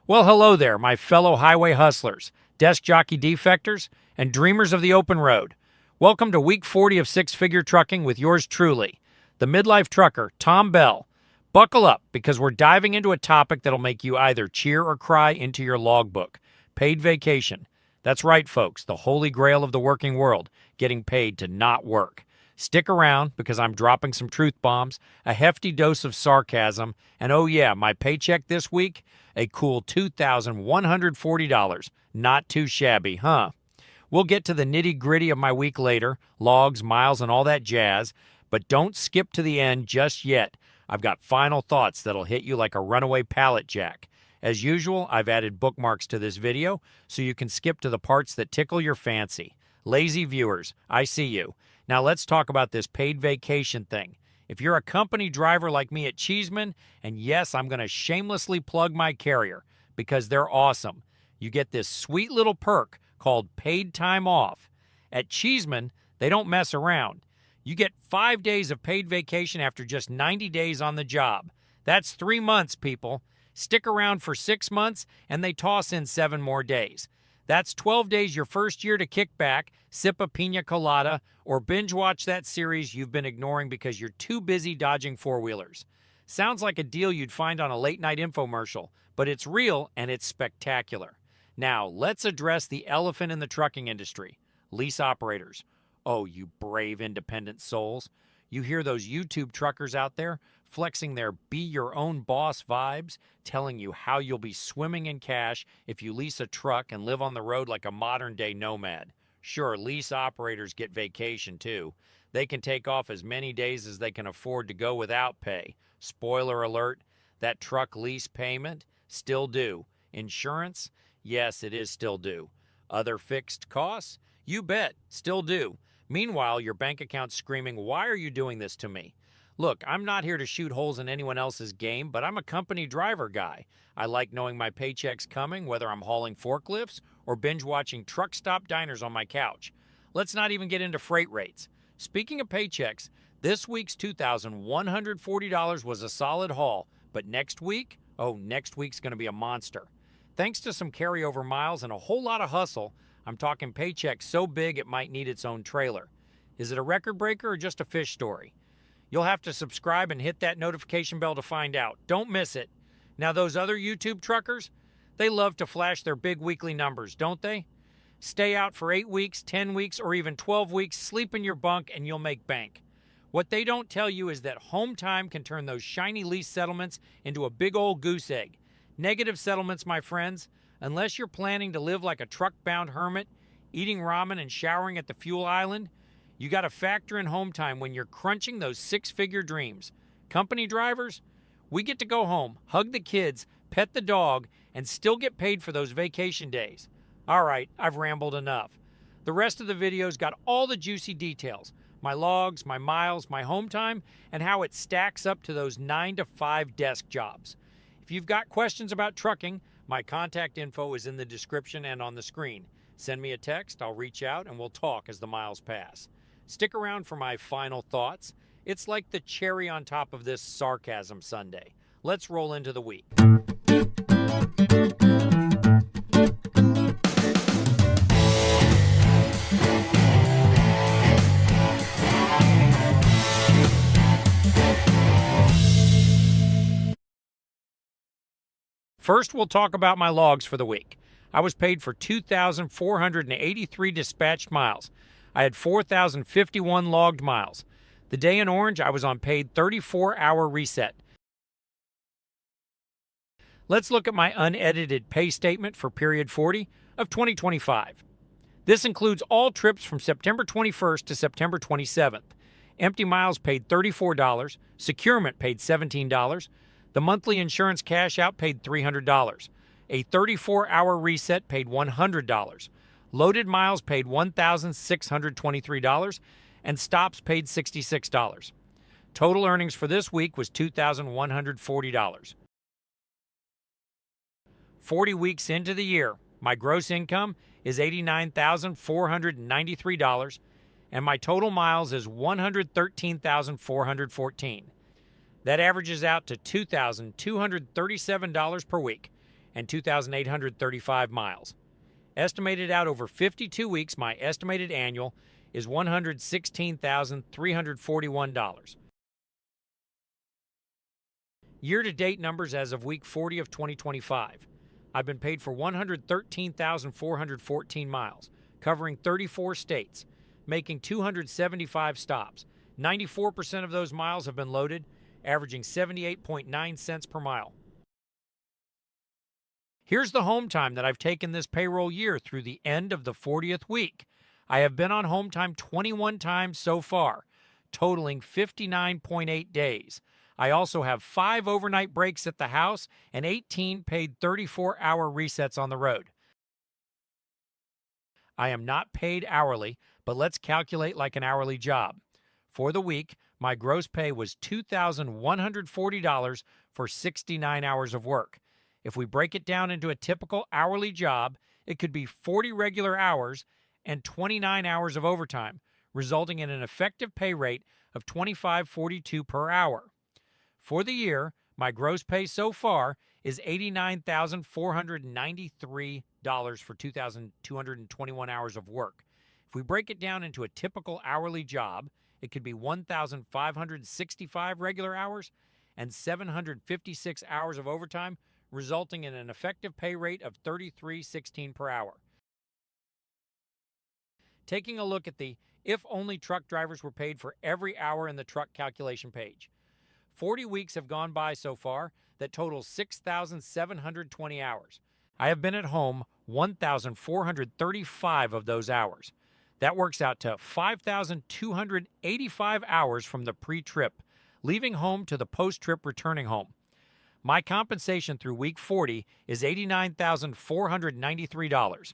Well, hello there, my fellow highway hustlers, desk jockey defectors, and dreamers of the open road. Welcome to week 40 of Six Figure Trucking with yours truly, the midlife trucker, Tom Bell. Buckle up, because we're diving into a topic that'll make you either cheer or cry into your logbook: paid vacation. That's right, folks, the holy grail of the working world, getting paid to not work. Stick around, because I'm dropping some truth bombs, a hefty dose of sarcasm, and oh yeah, my paycheck this week, a cool $2,140. Not too shabby, huh? We'll get to the nitty-gritty of my week later, logs, miles, and all that jazz, but don't skip to the end just yet. I've got final thoughts that'll hit you like a runaway pallet jack. As usual, I've added bookmarks to this video so you can skip to the parts that tickle your fancy. Lazy viewers, I see you. Now let's talk about this paid vacation thing. If you're a company driver like me at Cheeseman, and yes, I'm going to shamelessly plug my carrier because they're awesome, you get this sweet little perk called paid time off. At Cheeseman, they don't mess around. You get 5 days of paid vacation after just 90 days on the job. That's 3 months, people. Stick around for 6 months, and they toss in 7 more days. That's 12 days your first year to kick back, sip a pina colada, or binge watch that series you've been ignoring because you're too busy dodging four-wheelers. Sounds like a deal you'd find on a late-night infomercial, but it's real and it's spectacular. Now, let's address the elephant in the trucking industry: lease operators. Oh, you brave independent souls. You hear those YouTube truckers out there flexing their be-your-own-boss vibes, telling you how you'll be swimming in cash if you lease a truck and live on the road like a modern-day nomad. Sure, lease operators get vacation too. They can take off as many days as they can afford to go without pay. Spoiler alert, that truck lease payment, still due. Insurance? Yes, it is still due. Other fixed costs? You bet, still due. Meanwhile, your bank account's screaming, "Why are you doing this to me?" Look, I'm not here to shoot holes in anyone else's game, but I'm a company driver guy. I like knowing my paycheck's coming, whether I'm hauling forklifts or binge-watching truck stop diners on my couch. Let's not even get into freight rates. Speaking of paychecks, this week's $2,140 was a solid haul, but next week's going to be a monster. Thanks to some carryover miles and a whole lot of hustle, I'm talking paychecks so big it might need its own trailer. Is it a record breaker or just a fish story? You'll have to subscribe and hit that notification bell to find out. Don't miss it. Now, those other YouTube truckers, they love to flash their big weekly numbers, don't they? Stay out for 8 weeks, 10 weeks, or even 12 weeks, sleep in your bunk, and you'll make bank. What they don't tell you is that home time can turn those shiny lease settlements into a big old goose egg. Negative settlements, my friends, unless you're planning to live like a truck-bound hermit, eating ramen and showering at the fuel island, you got to factor in home time when you're crunching those six-figure dreams. Company drivers, we get to go home, hug the kids, pet the dog, and still get paid for those vacation days. All right, I've rambled enough. The rest of the video's got all the juicy details: my logs, my miles, my home time, and how it stacks up to those 9 to 5 desk jobs. If you've got questions about trucking, my contact info is in the description and on the screen. Send me a text, I'll reach out, and we'll talk as the miles pass. Stick around for my final thoughts. It's like the cherry on top of this sarcasm Sunday. Let's roll into the week. First, we'll talk about my logs for the week. I was paid for 2,483 dispatched miles. I had 4,051 logged miles. The day in orange, I was on paid 34-hour reset. Let's look at my unedited pay statement for period 40 of 2025. This includes all trips from September 21st to September 27th. Empty miles paid $34, securement paid $17, the monthly insurance cash out paid $300, a 34-hour reset paid $100, loaded miles paid $1,623, and stops paid $66. Total earnings for this week was $2,140. 40 weeks into the year, my gross income is $89,493, and my total miles is 113,414. That averages out to $2,237 per week. and 2,835 miles. Estimated out over 52 weeks, my estimated annual is $116,341. Year-to-date numbers as of week 40 of 2025. I've been paid for 113,414 miles, covering 34 states, making 275 stops. 94% of those miles have been loaded, averaging 78.9 cents per mile. Here's the home time that I've taken this payroll year through the end of the 40th week. I have been on home time 21 times so far, totaling 59.8 days. I also have 5 overnight breaks at the house and 18 paid 34-hour resets on the road. I am not paid hourly, but let's calculate like an hourly job. For the week, my gross pay was $2,140 for 69 hours of work. If we break it down into a typical hourly job, it could be 40 regular hours and 29 hours of overtime, resulting in an effective pay rate of $25.42 per hour. For the year, my gross pay so far is $89,493 for 2,221 hours of work. If we break it down into a typical hourly job, it could be 1,565 regular hours and 756 hours of overtime, resulting in an effective pay rate of $33.16 per hour. Taking a look at the if only truck drivers were paid for every hour in the truck calculation page. 40 weeks have gone by so far that totals 6,720 hours. I have been at home 1,435 of those hours. That works out to 5,285 hours from the pre-trip, leaving home to the post-trip returning home. My compensation through week 40 is $89,493.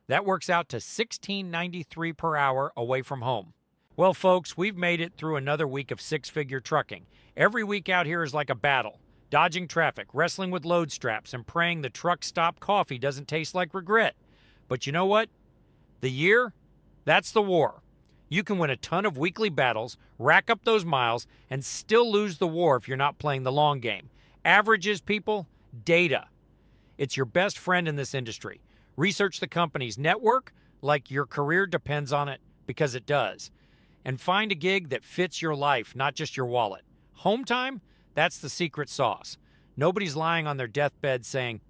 That works out to $16.93 per hour away from home. Well, folks, we've made it through another week of six-figure trucking. Every week out here is like a battle, dodging traffic, wrestling with load straps, and praying the truck stop coffee doesn't taste like regret. But you know what? The year? That's the war. You can win a ton of weekly battles, rack up those miles, and still lose the war if you're not playing the long game. Averages, people, data. It's your best friend in this industry. Research the company's network like your career depends on it, because it does. And find a gig that fits your life, not just your wallet. Home time? That's the secret sauce. Nobody's lying on their deathbed saying,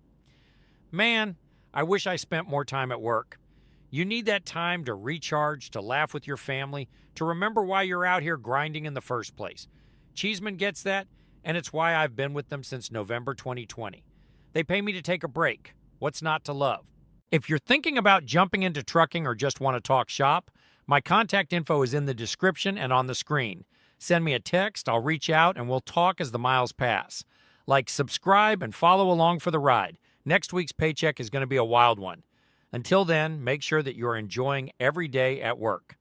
"Man, I wish I spent more time at work." You need that time to recharge, to laugh with your family, to remember why you're out here grinding in the first place. Cheeseman gets that, and it's why I've been with them since November 2020. They pay me to take a break. What's not to love? If you're thinking about jumping into trucking or just want to talk shop, my contact info is in the description and on the screen. Send me a text, I'll reach out, and we'll talk as the miles pass. Like, subscribe, and follow along for the ride. Next week's paycheck is going to be a wild one. Until then, make sure that you're enjoying every day at work.